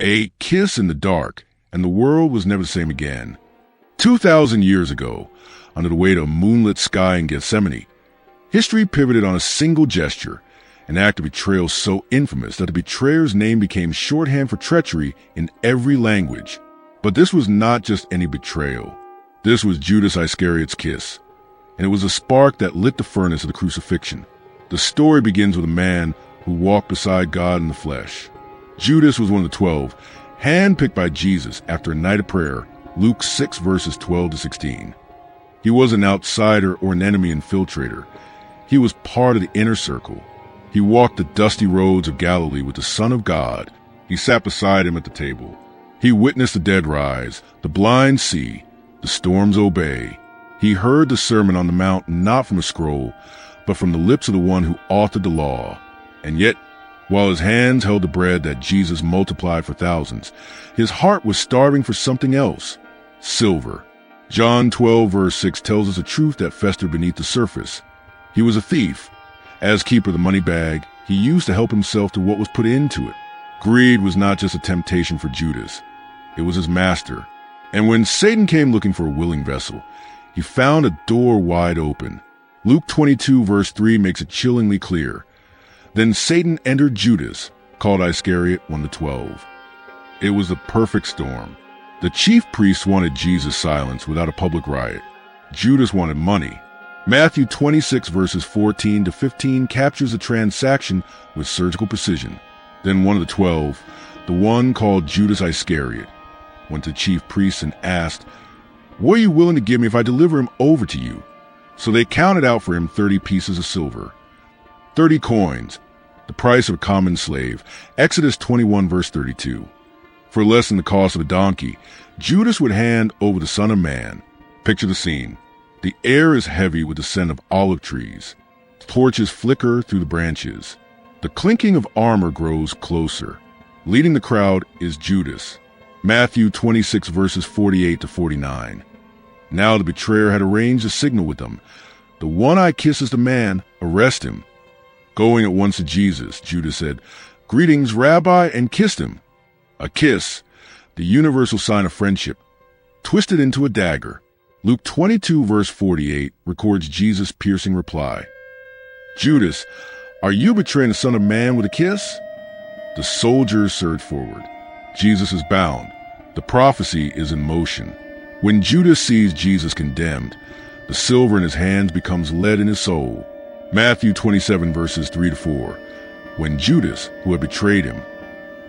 A kiss in the dark, and the world was never the same again. 2,000 years ago, under the weight of a moonlit sky in Gethsemane, history pivoted on a single gesture, an act of betrayal so infamous that the betrayer's name became shorthand for treachery in every language. But this was not just any betrayal. This was Judas Iscariot's kiss, and it was a spark that lit the furnace of the crucifixion. The story begins with a man who walked beside God in the flesh. Judas was one of the 12, handpicked by Jesus after a night of prayer, Luke 6 verses 12 to 16. He was an outsider or an enemy infiltrator. He was part of the inner circle. He walked the dusty roads of Galilee with the Son of God. He sat beside him at the table. He witnessed the dead rise, the blind see, the storms obey. He heard the Sermon on the Mount not from a scroll, but from the lips of the one who authored the law. And yet, while his hands held the bread that Jesus multiplied for thousands, his heart was starving for something else: silver. John 12 verse 6 tells us a truth that festered beneath the surface. He was a thief. As keeper of the money bag, he used to help himself to what was put into it. Greed was not just a temptation for Judas. It was his master. And when Satan came looking for a willing vessel, he found a door wide open. Luke 22 verse 3 makes it chillingly clear. Then Satan entered Judas, called Iscariot, one of the 12. It was the perfect storm. The chief priests wanted Jesus silenced without a public riot. Judas wanted money. Matthew 26 verses 14 to 15 captures the transaction with surgical precision. Then one of the 12, the one called Judas Iscariot, went to the chief priests and asked, "What are you willing to give me if I deliver him over to you?" So they counted out for him 30 pieces of silver. 30 coins, the price of a common slave. Exodus 21 verse 32. For less than the cost of a donkey, Judas would hand over the Son of Man. Picture the scene. The air is heavy with the scent of olive trees. Torches flicker through the branches. The clinking of armor grows closer. Leading the crowd is Judas. Matthew 26 verses 48 to 49. Now the betrayer had arranged a signal with them. "The one I kiss is the man. Arrest him." Going at once to Jesus, Judas said, "Greetings, Rabbi," and kissed him. A kiss, the universal sign of friendship, twisted into a dagger. Luke 22 verse 48 records Jesus' piercing reply. "Judas, are you betraying the Son of Man with a kiss?" The soldiers surge forward. Jesus is bound. The prophecy is in motion. When Judas sees Jesus condemned, the silver in his hands becomes lead in his soul. Matthew 27 verses 3 to 4. When Judas, who had betrayed him,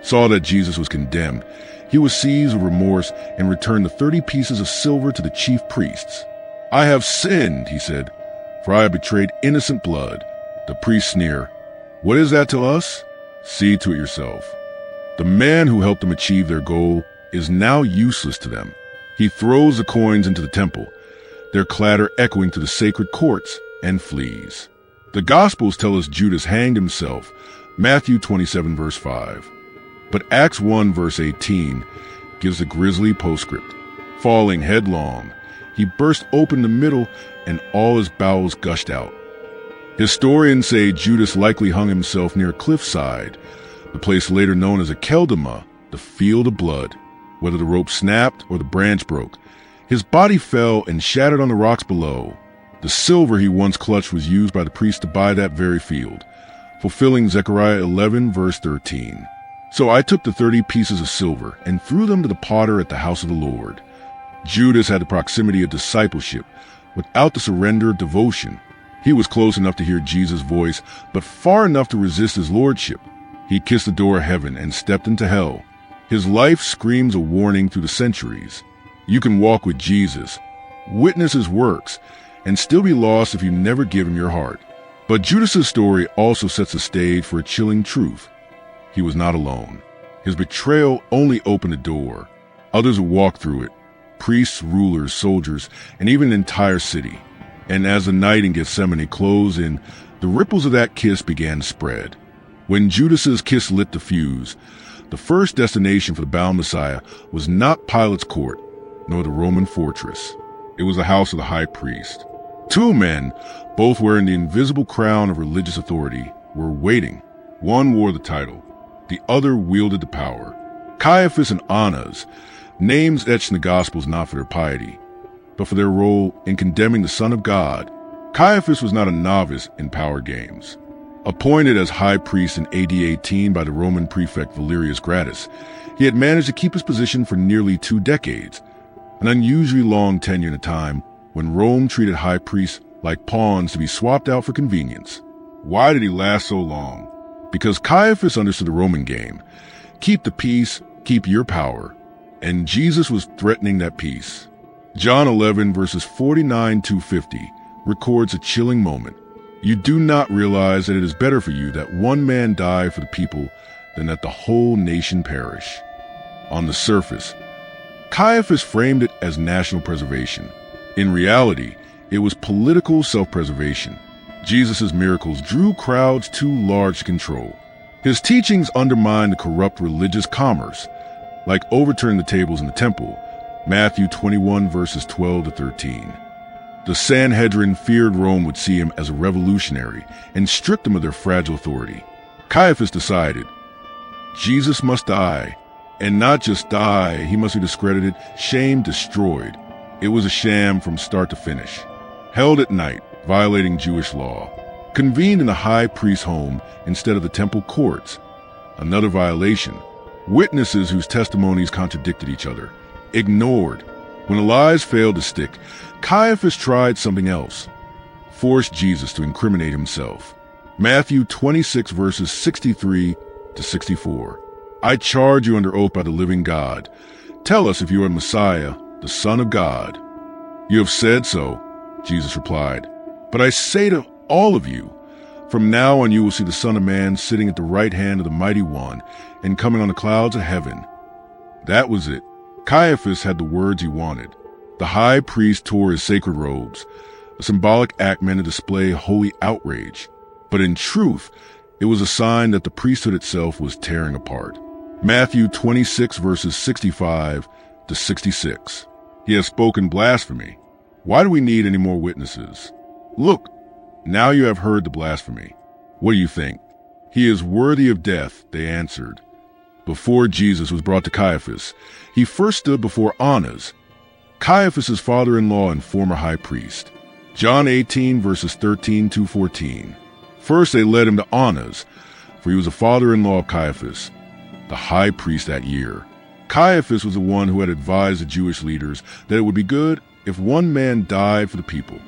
saw that Jesus was condemned, he was seized with remorse and returned the 30 pieces of silver to the chief priests. "I have sinned," he said, "for I have betrayed innocent blood." The priests sneer, "What is that to us? See to it yourself." The man who helped them achieve their goal is now useless to them. He throws the coins into the temple, their clatter echoing to the sacred courts, and flees. The Gospels tell us Judas hanged himself, Matthew 27 verse 5. But Acts 1 verse 18 gives a grisly postscript. Falling headlong, he burst open the middle and all his bowels gushed out. Historians say Judas likely hung himself near a cliffside, the place later known as Akeldama, the field of blood. Whether the rope snapped or the branch broke, his body fell and shattered on the rocks below. The silver he once clutched was used by the priests to buy that very field, fulfilling Zechariah 11 verse 13. "So I took the 30 pieces of silver and threw them to the potter at the house of the Lord." Judas had the proximity of discipleship without the surrender of devotion. He was close enough to hear Jesus' voice, but far enough to resist his lordship. He kissed the door of heaven and stepped into hell. His life screams a warning through the centuries. You can walk with Jesus, witness his works, and still be lost if you never give him your heart. But Judas's story also sets the stage for a chilling truth. He was not alone. His betrayal only opened a door. Others would walk through it. Priests, rulers, soldiers, and even an entire city. And as the night in Gethsemane closed in, the ripples of that kiss began to spread. When Judas's kiss lit the fuse, the first destination for the bound Messiah was not Pilate's court, nor the Roman fortress. It was the house of the high priest. Two men, both wearing the invisible crown of religious authority, were waiting. One wore the title. The other wielded the power. Caiaphas and Annas, names etched in the Gospels not for their piety, but for their role in condemning the Son of God. Caiaphas was not a novice in power games. Appointed as high priest in AD 18 by the Roman prefect Valerius Gratus, he had managed to keep his position for nearly 2 decades, an unusually long tenure in a time when Rome treated high priests like pawns to be swapped out for convenience. Why did he last so long? Because Caiaphas understood the Roman game. Keep the peace, keep your power. And Jesus was threatening that peace. John 11 verses 49 to 50 records a chilling moment. You do not realize that it is better for you that one man die for the people than that the whole nation perish. On the surface, Caiaphas framed it as national preservation. In reality, it was political self-preservation. Jesus' miracles drew crowds too large to control. His teachings undermined the corrupt religious commerce, like overturning the tables in the temple, Matthew 21 verses 12 to 13. The Sanhedrin feared Rome would see him as a revolutionary and strip them of their fragile authority. Caiaphas decided, Jesus must die, and not just die, he must be discredited, shamed, destroyed. It was a sham from start to finish. Held at night, violating Jewish law. Convened in the high priest's home instead of the temple courts. Another violation. Witnesses whose testimonies contradicted each other. Ignored. When the lies failed to stick, Caiaphas tried something else. Forced Jesus to incriminate himself. Matthew 26 verses 63 to 64. I charge you under oath by the living God. Tell us if you are Messiah, the Son of God. You have said so, Jesus replied. But I say to all of you, from now on you will see the Son of Man sitting at the right hand of the Mighty One and coming on the clouds of heaven. That was it. Caiaphas had the words he wanted. The high priest tore his sacred robes, a symbolic act meant to display holy outrage. But in truth, it was a sign that the priesthood itself was tearing apart. Matthew 26 verses 65 to 66. He has spoken blasphemy. Why do we need any more witnesses? Look, now you have heard the blasphemy. What do you think? He is worthy of death, they answered. Before Jesus was brought to Caiaphas, he first stood before Annas, Caiaphas' father-in-law and former high priest. John 18 verses 13 to 14. First they led him to Annas, for he was a father-in-law of Caiaphas, the high priest that year. Caiaphas was the one who had advised the Jewish leaders that it would be good if one man died for the people.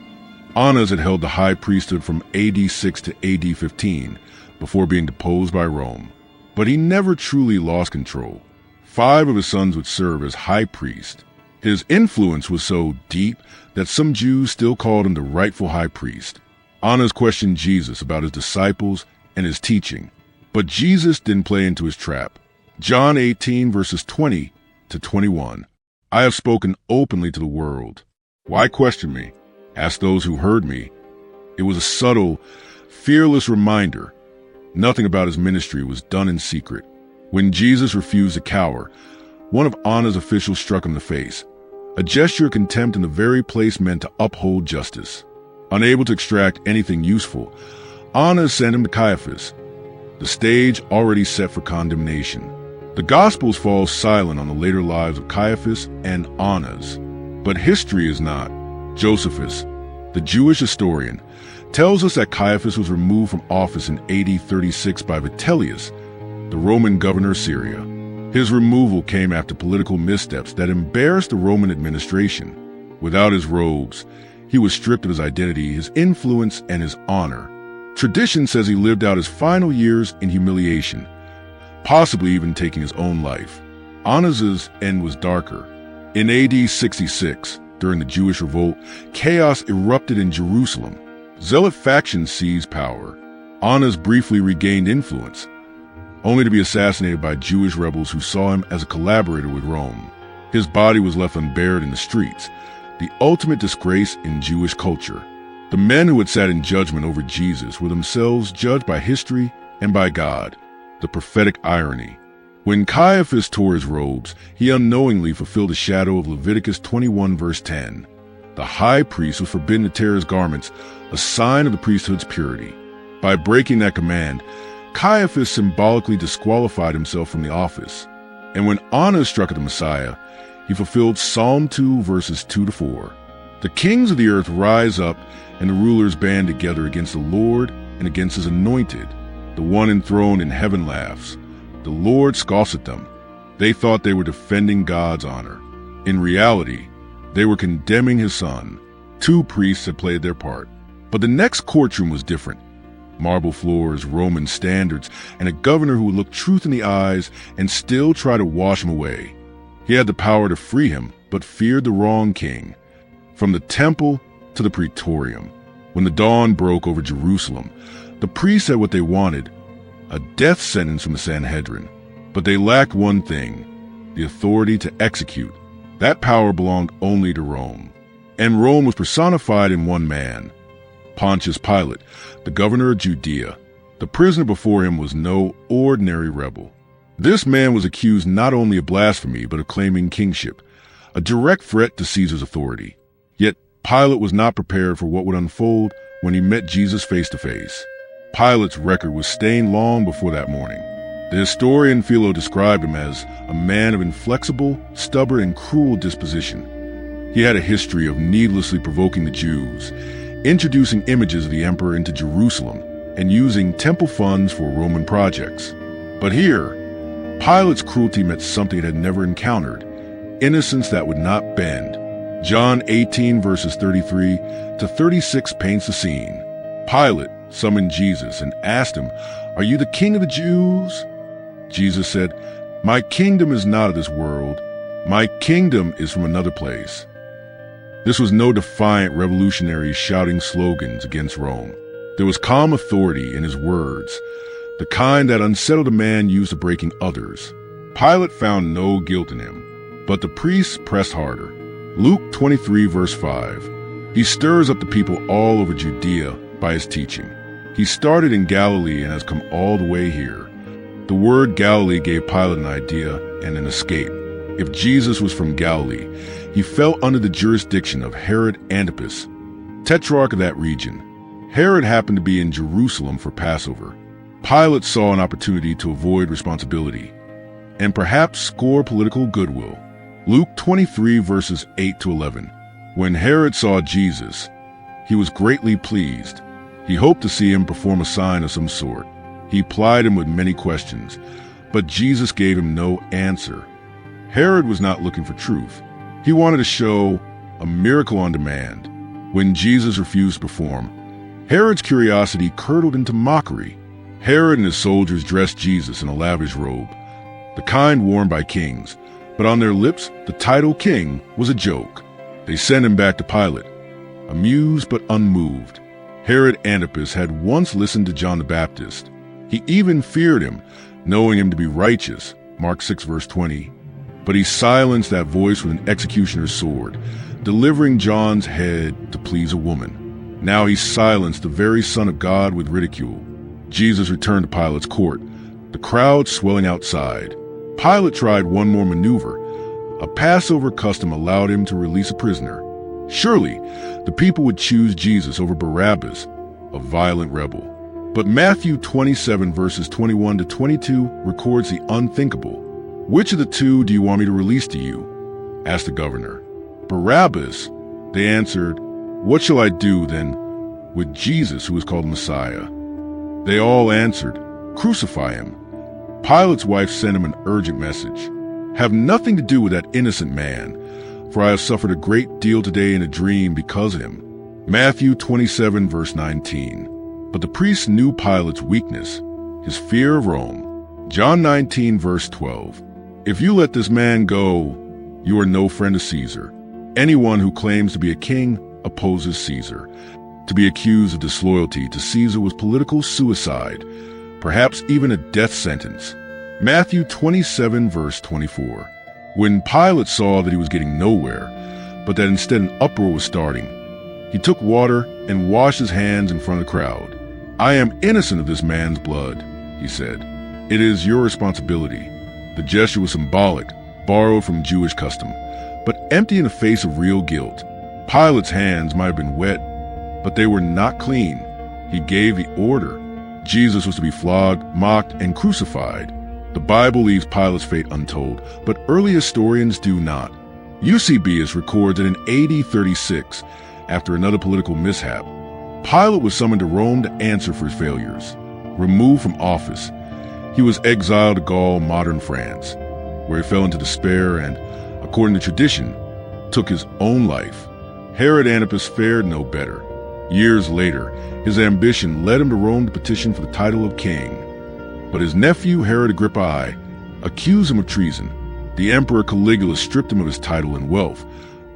Annas had held the high priesthood from AD 6 to AD 15 before being deposed by Rome. But he never truly lost control. 5 of his sons would serve as high priest. His influence was so deep that some Jews still called him the rightful high priest. Annas questioned Jesus about his disciples and his teaching, but Jesus didn't play into his trap. John 18 verses 20 to 21. I have spoken openly to the world. Why question me? Ask those who heard me. It was a subtle, fearless reminder. Nothing about his ministry was done in secret. When Jesus refused to cower, one of Annas' officials struck him in the face, a gesture of contempt in the very place meant to uphold justice. Unable to extract anything useful, Annas sent him to Caiaphas, the stage already set for condemnation. The Gospels fall silent on the later lives of Caiaphas and Annas, but history is not. Josephus, the Jewish historian, tells us that Caiaphas was removed from office in AD 36 by Vitellius, the Roman governor of Syria. His removal came after political missteps that embarrassed the Roman administration. Without his robes, he was stripped of his identity, his influence, and his honor. Tradition says he lived out his final years in humiliation, possibly even taking his own life. Annas' end was darker. In AD 66, during the Jewish revolt, chaos erupted in Jerusalem. Zealot factions seized power. Annas briefly regained influence, only to be assassinated by Jewish rebels who saw him as a collaborator with Rome. His body was left unburied in the streets, the ultimate disgrace in Jewish culture. The men who had sat in judgment over Jesus were themselves judged by history and by God. The prophetic irony. When Caiaphas tore his robes, he unknowingly fulfilled the shadow of Leviticus 21 verse 10. The high priest was forbidden to tear his garments, a sign of the priesthood's purity. By breaking that command, Caiaphas symbolically disqualified himself from the office. And when honor struck at the Messiah, he fulfilled Psalm 2, verses 2-4. The kings of the earth rise up, and the rulers band together against the Lord and against his anointed. The one enthroned in heaven laughs. The Lord scoffs at them. They thought they were defending God's honor. In reality, they were condemning his son. 2 priests had played their part. But the next courtroom was different. Marble floors, Roman standards, and a governor who would look truth in the eyes and still try to wash him away. He had the power to free him, but feared the wrong king. From the temple to the praetorium, when the dawn broke over Jerusalem, the priests had what they wanted, a death sentence from the Sanhedrin. But they lacked one thing, the authority to execute. That power belonged only to Rome. And Rome was personified in one man, Pontius Pilate, the governor of Judea. The prisoner before him was no ordinary rebel. This man was accused not only of blasphemy, but of claiming kingship, a direct threat to Caesar's authority. Yet Pilate was not prepared for what would unfold when he met Jesus face to face. Pilate's record was stained long before that morning. The historian Philo described him as a man of inflexible, stubborn, and cruel disposition. He had a history of needlessly provoking the Jews, introducing images of the emperor into Jerusalem, and using temple funds for Roman projects. But here, Pilate's cruelty met something it had never encountered, innocence that would not bend. John 18 verses 33-36 paints the scene. Pilate summoned Jesus and asked him, "Are you the king of the Jews?" Jesus said, "My kingdom is not of this world. My kingdom is from another place." This was no defiant revolutionary shouting slogans against Rome. There was calm authority in his words, the kind that unsettled a man used to breaking others. Pilate found no guilt in him, but the priests pressed harder. Luke 23 verse 5. He stirs up the people all over Judea by his teaching. He started in Galilee and has come all the way here. The word Galilee gave Pilate an idea and an escape. If Jesus was from Galilee, he fell under the jurisdiction of Herod Antipas, tetrarch of that region. Herod happened to be in Jerusalem for Passover. Pilate saw an opportunity to avoid responsibility and perhaps score political goodwill. Luke 23 verses 8-11. When Herod saw Jesus, he was greatly pleased. He hoped to see him perform a sign of some sort. He plied him with many questions, but Jesus gave him no answer. Herod was not looking for truth. He wanted to show a miracle on demand. When Jesus refused to perform, Herod's curiosity curdled into mockery. Herod and his soldiers dressed Jesus in a lavish robe, the kind worn by kings, but on their lips the title king was a joke. They sent him back to Pilate, amused but unmoved. Herod Antipas had once listened to John the Baptist. He even feared him, knowing him to be righteous, Mark 6 verse 20. But he silenced that voice with an executioner's sword, delivering John's head to please a woman. Now he silenced the very Son of God with ridicule. Jesus returned to Pilate's court, the crowd swelling outside. Pilate tried one more maneuver. A Passover custom allowed him to release a prisoner. Surely, the people would choose Jesus over Barabbas, a violent rebel. But Matthew 27 verses 21-22 records the unthinkable. "Which of the two do you want me to release to you?" asked the governor. "Barabbas." They answered, "What shall I do, then, with Jesus, who is called Messiah?" They all answered, "Crucify him." Pilate's wife sent him an urgent message. "Have nothing to do with that innocent man, for I have suffered a great deal today in a dream because of him." Matthew 27 verse 19. But the priests knew Pilate's weakness, his fear of Rome. John 19 verse 12. "If you let this man go, you are no friend of Caesar. Anyone who claims to be a king opposes Caesar. To be accused of disloyalty to Caesar was political suicide, perhaps even a death sentence." Matthew 27 verse 24. When Pilate saw that he was getting nowhere, but that instead an uproar was starting, he took water and washed his hands in front of the crowd. "I am innocent of this man's blood," he said. "It is your responsibility." The gesture was symbolic, borrowed from Jewish custom, but empty in the face of real guilt. Pilate's hands might have been wet, but they were not clean. He gave the order. Jesus was to be flogged, mocked, and crucified. The Bible leaves Pilate's fate untold, but early historians do not. Eusebius records that in AD 36, after another political mishap, Pilate was summoned to Rome to answer for his failures. Removed from office, he was exiled to Gaul, modern France, where he fell into despair and, according to tradition, took his own life. Herod Antipas fared no better. Years later, his ambition led him to Rome to petition for the title of king. But his nephew Herod Agrippa I accused him of treason. The emperor Caligula stripped him of his title and wealth,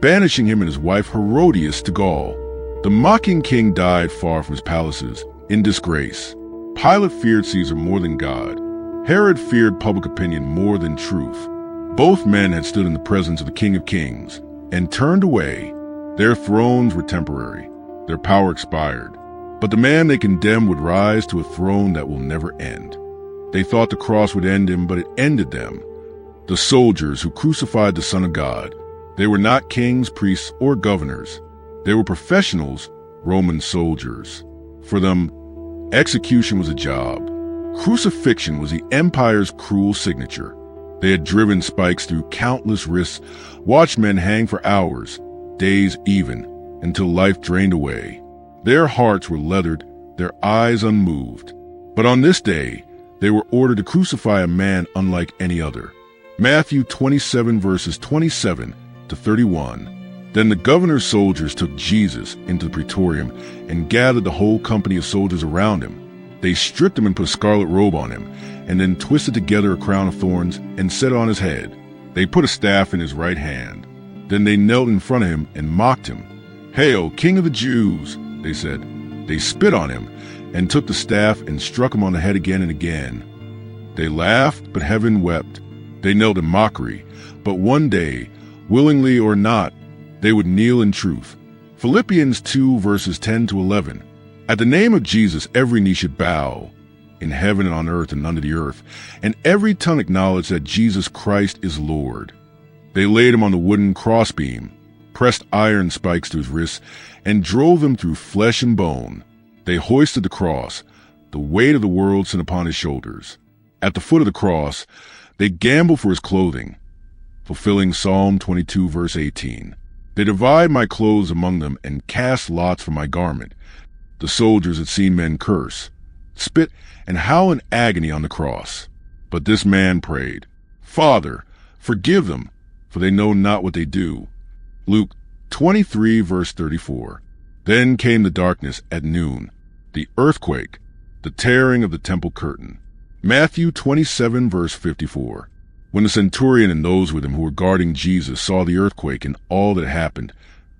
banishing him and his wife Herodias to Gaul. The mocking king died far from his palaces, in disgrace. Pilate feared Caesar more than God. Herod feared public opinion more than truth. Both men had stood in the presence of the King of Kings and turned away. Their thrones were temporary. Their power expired. But the man they condemned would rise to a throne that will never end. They thought the cross would end him, but it ended them. The soldiers who crucified the Son of God. They were not kings, priests, or governors. They were professionals, Roman soldiers. For them, execution was a job. Crucifixion was the empire's cruel signature. They had driven spikes through countless risks, watched men hang for hours, days even, until life drained away. Their hearts were leathered, their eyes unmoved. But on this day, they were ordered to crucify a man unlike any other. Matthew 27 verses 27 to 31. Then the governor's soldiers took Jesus into the praetorium and gathered the whole company of soldiers around him. They stripped him and put a scarlet robe on him, and then twisted together a crown of thorns and set it on his head. They put a staff in his right hand. Then they knelt in front of him and mocked him. "Hail, King of the Jews," they said. They spit on him and took the staff and struck him on the head again and again. They laughed, but heaven wept. They knelt in mockery, but one day, willingly or not, they would kneel in truth. Philippians 2 verses 10 to 11. At the name of Jesus, every knee should bow, in heaven and on earth and under the earth, and every tongue acknowledge that Jesus Christ is Lord. They laid him on the wooden crossbeam, pressed iron spikes to his wrists, and drove him through flesh and bone. They hoisted the cross, the weight of the world sent upon his shoulders. At the foot of the cross, they gambled for his clothing, fulfilling Psalm 22 verse 18. They divide my clothes among them and cast lots for my garment. The soldiers had seen men curse, spit, and howl in agony on the cross. But this man prayed, "Father, forgive them, for they know not what they do." Luke 23 verse 34. Then came the darkness at noon, the earthquake, the tearing of the temple curtain. Matthew 27 verse 54. When the centurion and those with him who were guarding Jesus saw the earthquake and all that happened,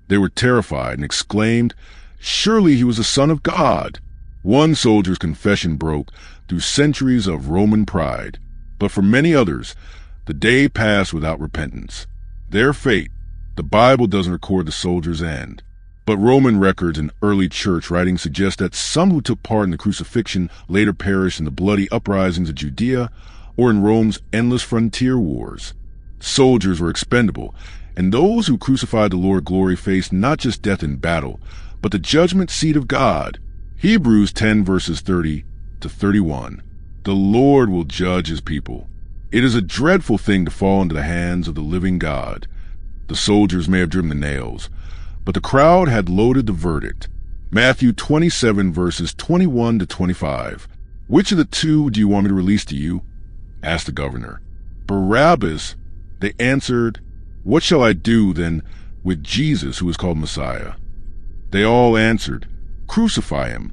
they were terrified and exclaimed, "Surely he was the Son of God." One soldier's confession broke through centuries of Roman pride, but for many others, the day passed without repentance. Their fate, the Bible doesn't record the soldier's end, but Roman records and early church writings suggest that some who took part in the crucifixion later perished in the bloody uprisings of Judea or in Rome's endless frontier wars. Soldiers were expendable, and those who crucified the Lord glory faced not just death in battle, but the judgment seat of God. Hebrews 10 verses 30 to 31. The Lord will judge his people. It is a dreadful thing to fall into the hands of the living God. The soldiers may have driven the nails, but the crowd had loaded the verdict. Matthew 27 verses 21 to 25. "Which of the two do you want me to release to you?" asked the governor. "Barabbas." They answered. "What shall I do then with Jesus, who is called Messiah?" They all answered, "Crucify him."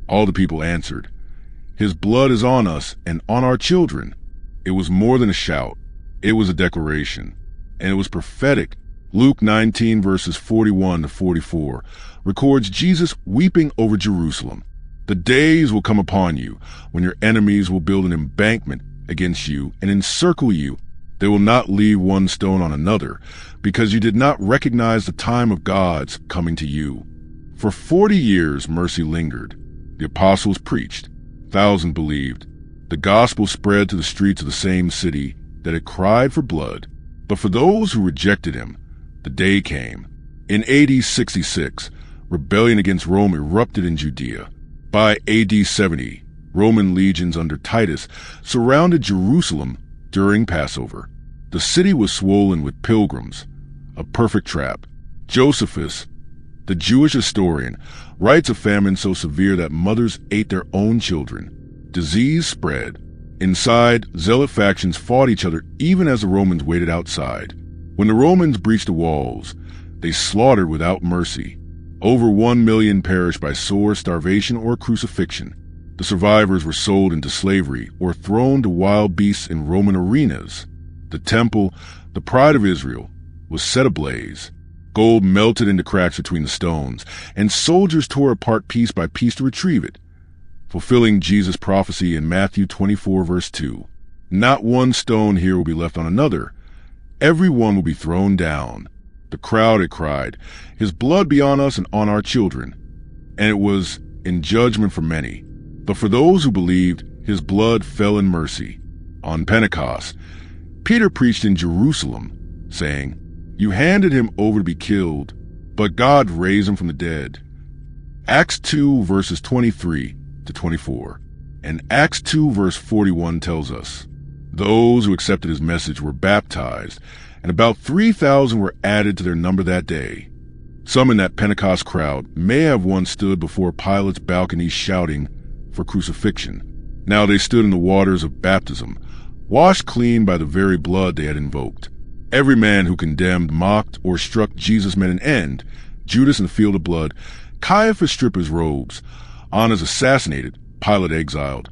All the people answered, "His blood is on us and on our children." It was more than a shout. It was a declaration, and it was prophetic. Luke 19 verses 41 to 44 records Jesus weeping over Jerusalem. "The days will come upon you when your enemies will build an embankment against you and encircle you. They will not leave one stone on another, because you did not recognize the time of God's coming to you." For 40 years mercy lingered. The apostles preached. Thousands believed. The gospel spread to the streets of the same city that had cried for blood. But for those who rejected him, the day came. In AD 66, rebellion against Rome erupted in Judea. By AD 70, Roman legions under Titus surrounded Jerusalem during Passover. The city was swollen with pilgrims, a perfect trap. Josephus, the Jewish historian, writes of famine so severe that mothers ate their own children. Disease spread. Inside, zealot factions fought each other even as the Romans waited outside. When the Romans breached the walls, they slaughtered without mercy. Over 1 million perished by sword, starvation, or crucifixion. The survivors were sold into slavery or thrown to wild beasts in Roman arenas. The temple, the pride of Israel, was set ablaze. Gold melted into cracks between the stones, and soldiers tore apart piece by piece to retrieve it, fulfilling Jesus' prophecy in Matthew 24, verse 2. Not one stone here will be left on another. Every one will be thrown down. The crowd had cried, "His blood be on us and on our children." And it was in judgment for many. But for those who believed, his blood fell in mercy. On Pentecost, Peter preached in Jerusalem, saying, "You handed him over to be killed, but God raised him from the dead." Acts 2, verses 23 to 24. And Acts 2, verse 41 tells us, those who accepted his message were baptized, and about 3,000 were added to their number that day. Some in that Pentecost crowd may have once stood before Pilate's balcony shouting for crucifixion. Now they stood in the waters of baptism, washed clean by the very blood they had invoked. Every man who condemned, mocked, or struck Jesus met an end. Judas in the field of blood, Caiaphas stripped his robes, Annas assassinated, Pilate exiled,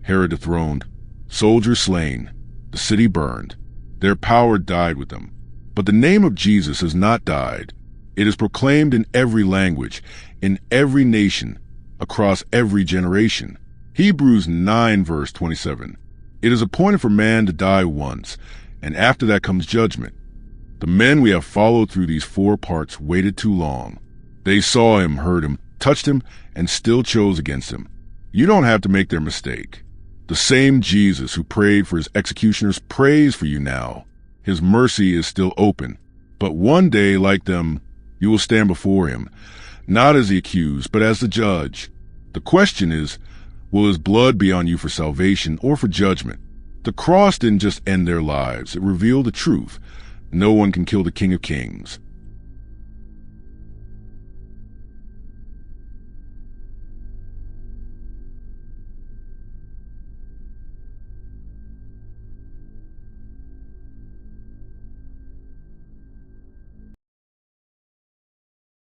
Herod dethroned, soldiers slain, the city burned. Their power died with them. But the name of Jesus has not died. It is proclaimed in every language, in every nation, across every generation. Hebrews 9, verse 27. It is appointed for man to die once, and after that comes judgment. The men we have followed through these 4 parts waited too long. They saw him, heard him, touched him, and still chose against him. You don't have to make their mistake. The same Jesus who prayed for his executioners prays for you now. His mercy is still open. But one day, like them, you will stand before him, not as the accused, but as the judge. The question is, will his blood be on you for salvation or for judgment? The cross didn't just end their lives. It revealed the truth. No one can kill the King of Kings.